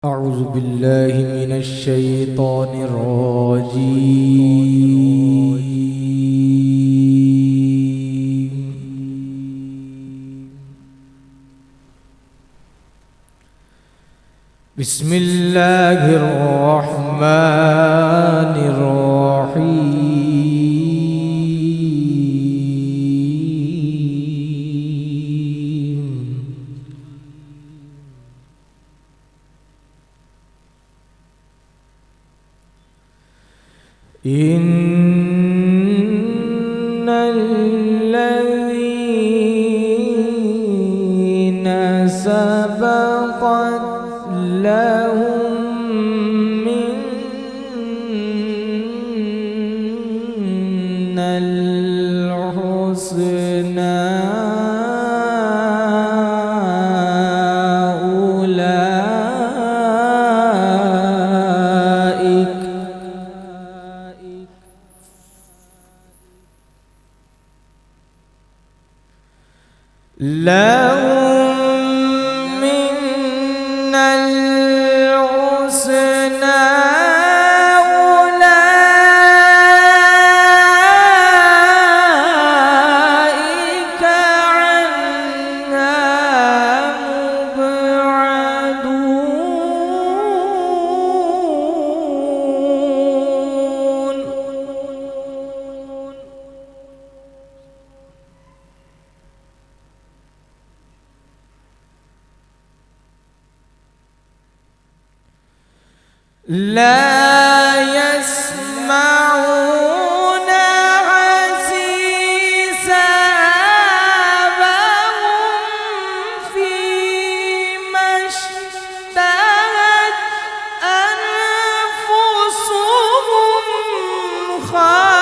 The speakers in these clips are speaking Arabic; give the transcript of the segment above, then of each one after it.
أعوذ بالله من الشيطان الرجيم. بسم الله الرحمن الرحيم. إن الذين سبقت لهم منا الحسنى لهم من الحسنى أولئك عنها مبعدون. لا يسمعون حسيسها وهم فيما اشتهت أنفسهم خالدون.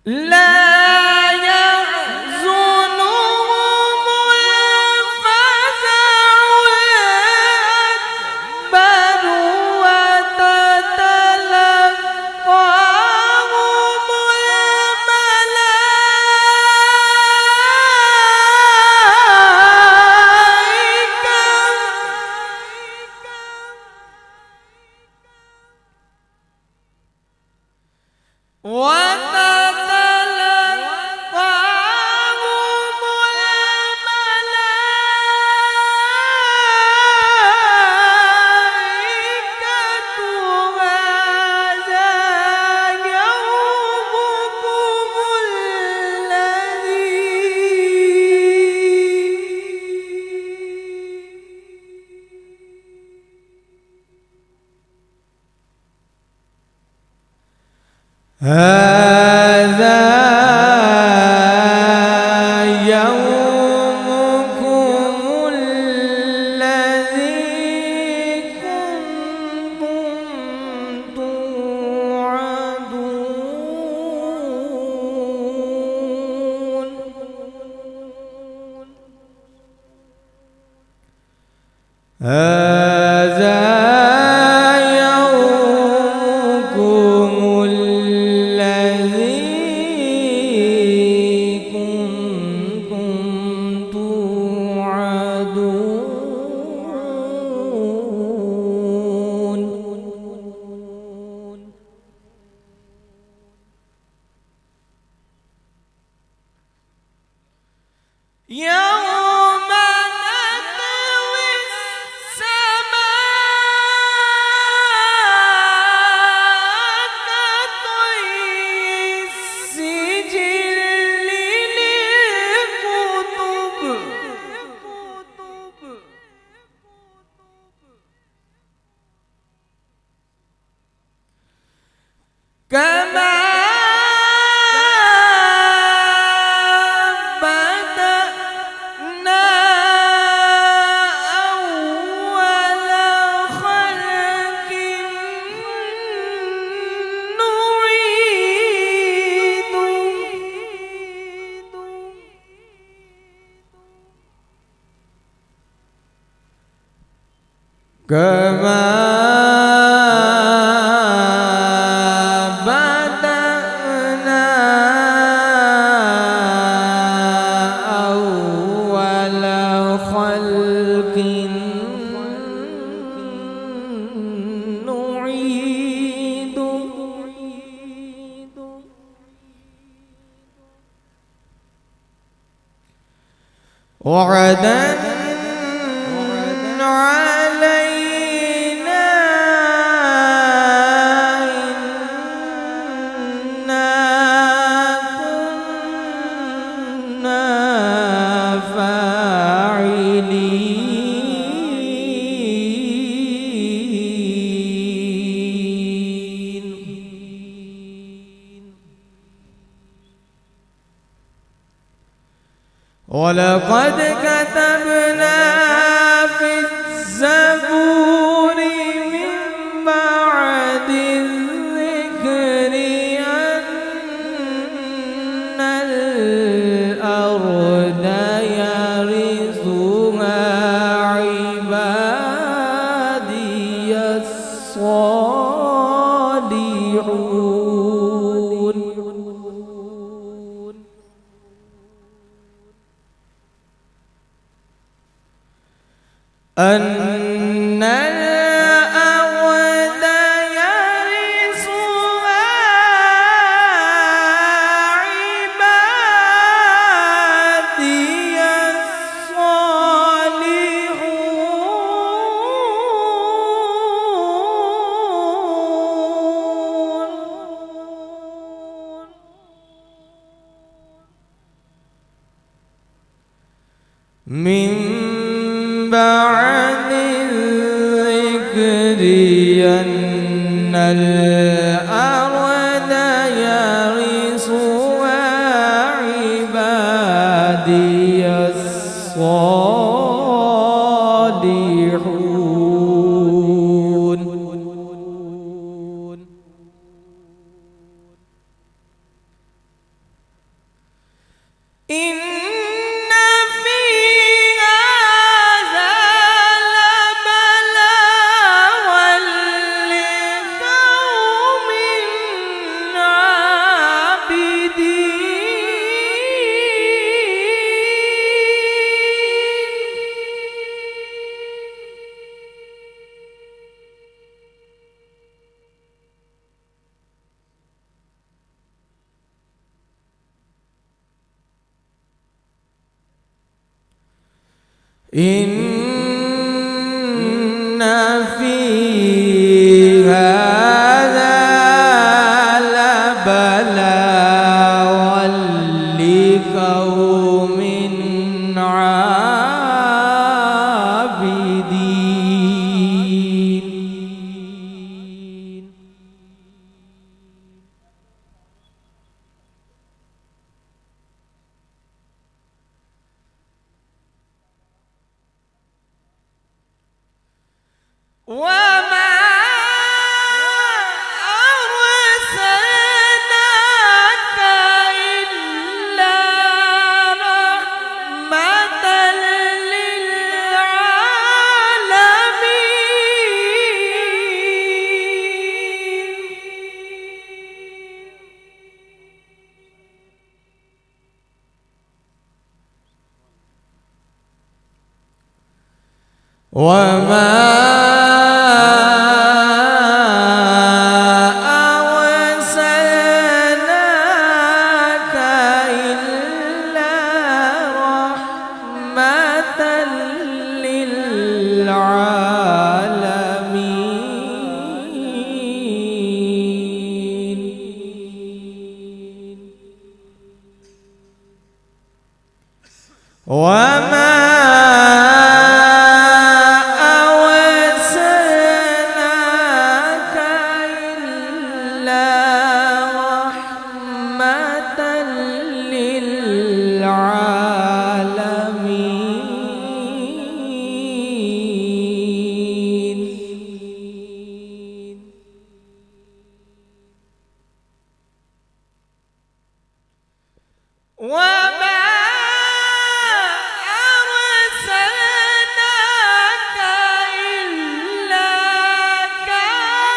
لا يحزنهم الفزع الأكبر وتتلقاهم هذا يومكم الذي كنتم توعدون. هذا يوم نطوي السماء كطي السجل للكتب كما كما وعدا علينا إنا كنا فاعلين. ولقد كتبنا في الزبور من بعد الذكر أن الأرض يرثها عبادي الصالحون. أن الأرض يرثها عبادي الصالحون. من بعد الذكر أن الأرض يرثها عبادي الصالحون. إن في هذا لبلاغا لقوم عابدين. وما أرسلناك إلا رحمة للعالمين. وما وما أرسلناك إلا رحمة للعالمين. وما أرسلناك إلا كافة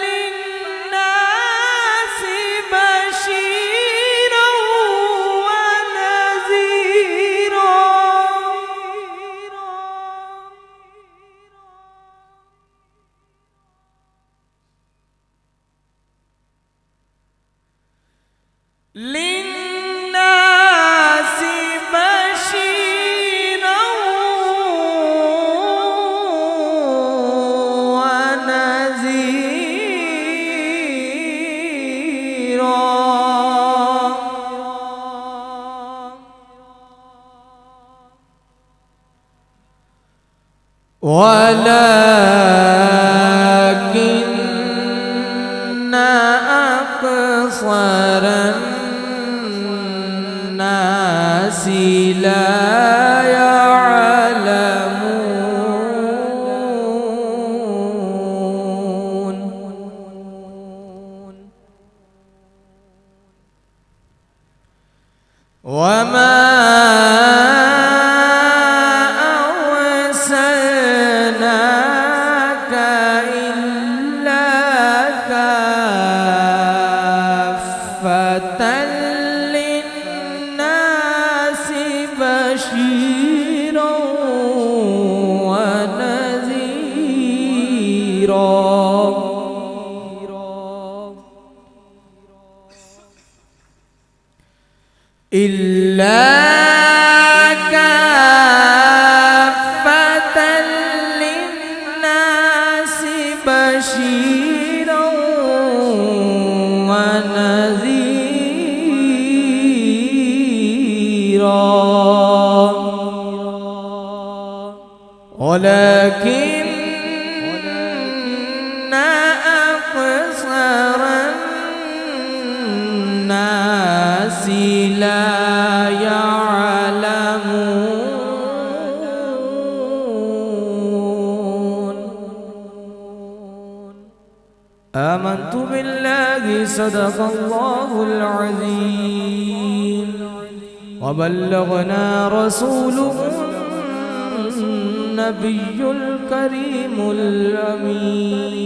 للناس بشيرا ونذيرا. للناس ولكن أكثر الناس لا يعلمون. وما أرسلناك إلا كافة للناس بشيرا ونذيرا. إلا كافة للناس بشيرا ونذيرا. ولكن أكثر الناس لا يعلمون. آمنت بالله صدق الله العظيم وبلغنا رسوله النبي الكريم الأمين.